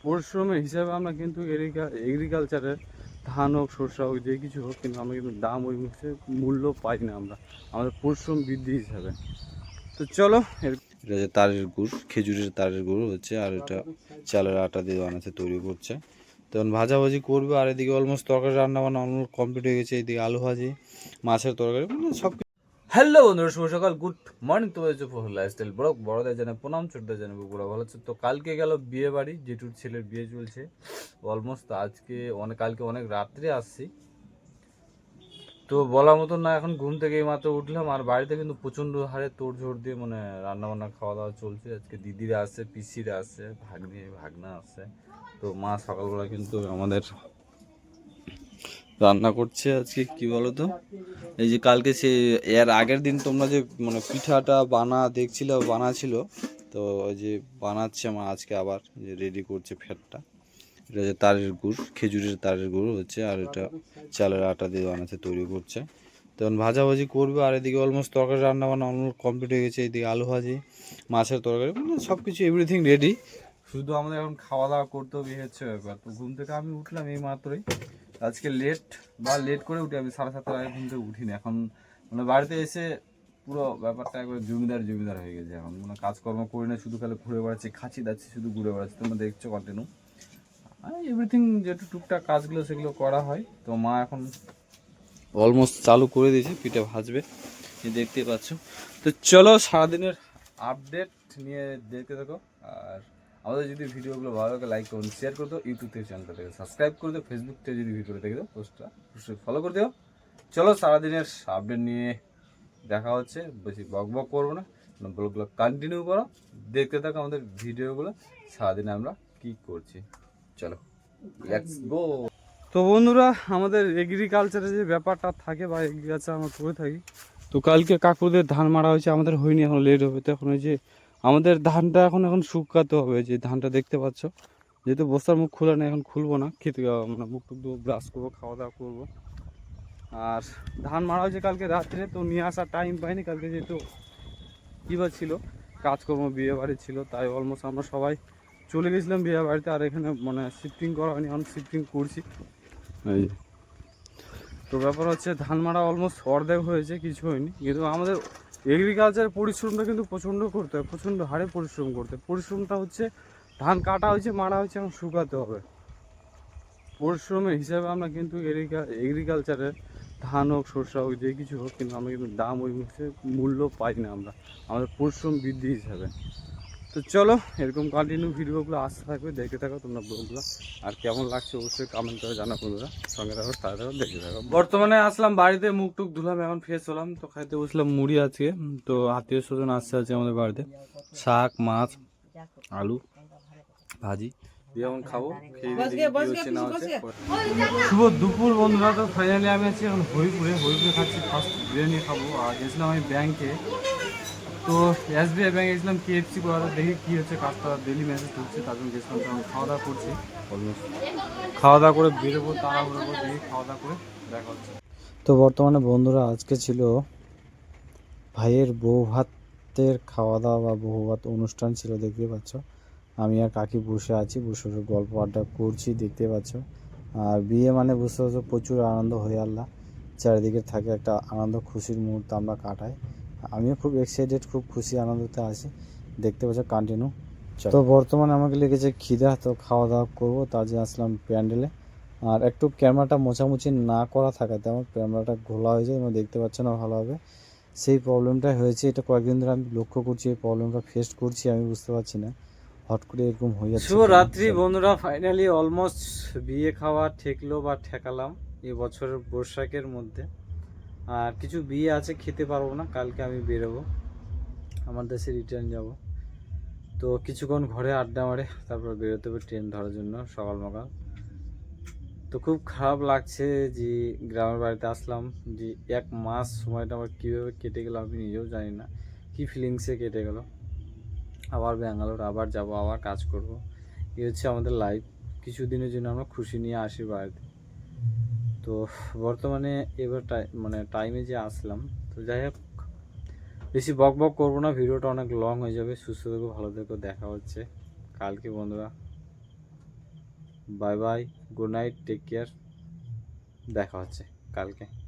পরিশ্রমের হিসাবে আমরা কিন্তু এগ্রিকালচারের ধান হোক সরষা হোক যে কিছু হোক, কিন্তু আমরা কিন্তু দাম ওই মুখে মূল্য পাই না আমরা আমাদের পরিশ্রম বৃদ্ধি হিসাবে। তো চলো এটা যে তারের গুড়, খেজুরের তারের গুড় হচ্ছে, আর এটা চালের আটা দিয়ে বানাচ্ছে, তৈরি করছে। তখন ভাজাভাজি করবে, আর এদিকে অলমোস্ট তরকারি রান্না বান্না অলমোস্ট কমপ্লিট হয়ে গেছে। এদিকে আলু ভাজি, মাছের তরকারি, মানে সব। হ্যালো বন্ধুরা, শুভ সকাল, গুড মর্নিং। তোমাদের চুপ লাইফস্টাইল বড়দের জানে প্রণাম, ছোটদের জানে বুকুরা ভালো আছে। তো কালকে গেল বিয়ে বাড়ি, জেঠুর ছেলের বিয়ে চলছে অলমোস্ট। আজকে কালকে অনেক রাত্রে আসছি, তো বলার মতন না। এখন ঘুম থেকে এই মাত্র উঠলাম, আর বাড়িতে কিন্তু প্রচণ্ড হারে তোড়ঝোড় দিয়ে মানে রান্না বান্না খাওয়া দাওয়া চলছে। আজকে দিদিরা আসছে, পিসিরা আসছে, ভাগনা আসছে। তো মা সকালবেলা কিন্তু আমাদের রান্না করছে আজকে। কি বলো তো, এই যে কালকে সে এর আগের দিন তোমরা যে মানে পিঠাটা বানাচ্ছিল, তো ওই যে বানাচ্ছে মা আজকে আবার যে রেডি করছে ফ্যাটটা। এটা যে তারের গুড়, খেজুরের তারের গুড় হচ্ছে, আর এটা চালের আটা দিয়ে বানাচ্ছে, তৈরি করছে। তখন ভাজাভাজি করবে, আর এদিকে অলমোস্ট তরকারি রান্না বান্না অলমোস্ট কমপ্লিট হয়ে গেছে। এদিকে আলু ভাজি, মাছের তরকারি, মানে সব কিছু এভরিথিং রেডি। শুধু আমাদের এখন খাওয়া দাওয়া করতে হবে, হচ্ছে ব্যাপার। তো ঘুম থেকে আমি উঠলাম এই মাত্রই। আজকে লেট করে উঠি আমি, 7:30 আগে ঘুম থেকে উঠিনি। এখন মানে বাড়িতে এসে পুরো ব্যাপারটা একবার জমিদার হয়ে গেছে। এখন মানে কাজকর্ম করি না, শুধু খালি ঘুরে বেড়াচ্ছি, খাচ্ছি দাচ্ছি, শুধু ঘুরে বেড়াচ্ছি। তোমরা দেখছো কন্টিনিউ এভরিথিং যেটু টুকটাক কাজগুলো সেগুলো করা হয়। তো মা এখন অলমোস্ট চালু করে দিয়েছে, পিঠে ভাজবে, দেখতে পাচ্ছ। তো চলো সারাদিনের আপডেট নিয়ে দেখতে থাকো। আর আমাদের যদি ভিডিওগুলো ভালো লাগে লাইক করুন, শেয়ার করে দাও, ইউটিউব থেকে চ্যানেলটা থেকে সাবস্ক্রাইব করে দাও, ফেসবুক থেকে যদি ভিডিওটা দেখে দাও পোস্টটা অবশ্যই ফলো করে দিও। চলো সারাদিনের আপডেট নিয়ে দেখা হচ্ছে। বেশি বক করবো না, ব্লগগুলো কন্টিনিউ করো, দেখতে থাকো আমাদের ভিডিওগুলো, সারাদিনে আমরা কি করছি। চলো লেটস গো। তো বন্ধুরা, আমাদের এগ্রিকালচারের যে ব্যাপারটা থাকে বা এগ্রিকালচার আমরা করে থাকি, তো কালকে কাকুদের ধান মারা হয়েছে, আমাদের হয়নি, এখন লেট হবে। তো এখন ওই যে আমাদের ধানটা এখন শুকাতে হবে, যে ধানটা দেখতে পাচ্ছ। যেহেতু বস্তার মুখ খোলা নেই, এখন খুলবো না, খেতে মানে মুখ টুক দেবো, ব্রাশ করবো, খাওয়া দাওয়া করবো। আর ধান মারা হয়েছে কালকে রাত্রে, তো নিয়ে আসার টাইম পাইনি কালকে, যেহেতু কী ছিল কাজকর্ম, বিয়ে বাড়ি ছিল, তাই অলমোস্ট আমরা সবাই চলে গেছিলাম বিয়ে বাড়িতে। আর এখানে মানে শিফটিং করা হয়নি, এখন শিফটিং করছি। এই তো ব্যাপার হচ্ছে, ধান মারা অলমোস্ট অর্ধেক হয়েছে, কিছু হয়নি। কিন্তু আমাদের এগ্রিকালচার পরিশ্রমটা কিন্তু প্রচণ্ড করতে হয়, প্রচণ্ড হারে পরিশ্রম করতে হয়। পরিশ্রমটা হচ্ছে ধান কাটা হয়েছে, মারা হয়েছে, এখন শুকাতে হবে। পরিশ্রমের হিসাবে আমরা কিন্তু এগ্রিকালচারের ধান হোক সরষা হোক যে কিছু হোক, কিন্তু আমরা কিন্তু দাম ওই মুখে মূল্য পাই না আমরা আমাদের পরিশ্রম বৃদ্ধি হিসাবে। তো চলো এরকম কন্টিনিউ ভিডিওগুলো আসতে থাকবে, দেখতে থাকো তোমরা ব্লগগুলো। আর কেমন লাগছে অবশ্যই কমেন্ট করে জানা, বন্ধুরা সঙ্গে থাকো, সাথে থাকো, দেখতে থাকো। বর্তমানে আসলাম বাড়িতে, মুখ টুক ধুলাম, এখন ফ্রেশ হলাম। তো খাইতে বসলাম মুড়ি আজকে। তো আত্মীয় স্বজন আসছে আমাদের বাড়িতে, শাক, মাছ, আলু ভাজি দিয়ে এখন খাবো। খেয়ে দিয়ে হচ্ছে না হচ্ছে। শুভ দুপুর বন্ধুরা। তো ফাইনালি আমি আছি এখন হরিপুরে খাচ্ছি, ফার্স্ট বিরিয়ানি খাবো। আর গেছিলাম আমি ব্যাংকে, তো SBI ব্যাংকে গেছিলাম KFC করাতে, দেখি কী হচ্ছে কাজটা, ডেলি মেসেজ ঢুকছে, তার জন্য গেছিলাম। তো আমি খাওয়া দাওয়া করছি, অলমোস্ট খাওয়া দাওয়া করে বেরোবো, তাড়াহুড়ো করে, দেখি খাওয়া দাওয়া করে দেখা হচ্ছে। তো বর্তমানে বন্ধুরা আজকে ছিল ভাইয়ের বউ ভাতের খাওয়া দাওয়া বা বউ ভাত অনুষ্ঠান ছিল, দেখতে পাচ্ছ। আমি আর কাকি বসে আছি, বসে বসে গল্প আড্ডা করছি, দেখতে পাচ্ছ। আর বিয়ে মানে বুঝতে পারছো প্রচুর আনন্দ হয়ে আল্লাহ চারিদিকে থাকে, একটা আনন্দ খুশির মুহূর্ত আমরা কাটাই। আমিও খুব এক্সাইটেড, খুব খুশি আনন্দতে আছি, দেখতে পাচ্ছ কন্টিনিউ। তো বর্তমানে আমাকে লেগেছে খিদা, তো খাওয়া দাওয়া করবো, তার জন্য আসলাম প্যান্ডেলে। আর একটু ক্যামেরাটা মোছামুছি না করা থাকাতে আমার ক্যামেরাটা ঘোলা হয়ে যায়, এবং দেখতে পাচ্ছ না ভালোভাবে। সেই প্রবলেমটাই হয়েছে, এটা কয়েকদিন ধরে আমি লক্ষ্য করছি, এই প্রবলেমটা ফেস করছি, আমি বুঝতে পারছি না হট করে এরকম হয়ে যাচ্ছে। শুভ রাত্রি বন্ধুরা, ফাইনালি অলমোস্ট বিয়ে খাওয়া ঠেকলো বা ঠেকালাম এই বছরের বৈশাখের মধ্যে। আর কিছু বিয়ে আছে, খেতে পারবো না, কালকে আমি বেরোবো, আমার দেশে রিটার্ন যাব। তো কিছুক্ষণ ঘরে আড্ডা মারে তারপর বেরোতে হবে ট্রেন ধরার জন্য সকাল সকাল। তো খুব খারাপ লাগছে যে গ্রামের বাড়িতে আসলাম, যে 1 মাস সময়টা আমার কীভাবে কেটে গেল আমি নিজেও জানি না, কী ফিলিংসে কেটে গেল। আবার ব্যাঙ্গালোর, আবার যাব, আবার কাজ করব, এই হচ্ছে আমাদের লাইফ। কিছুদিনের জন্য আমরা খুশি নিয়ে আসি বাড়িতে। তো বর্তমানে এবার টাইমে যে আসলাম, তো যাই হোক বেশি বক করবো না, ভিডিওটা অনেক লং হয়ে যাবে। সুস্থ থেকো, ভালো থেকো, দেখা হচ্ছে কালকে বন্ধুরা। Bye bye, good night, take care, দেখা হচ্ছে কালকে।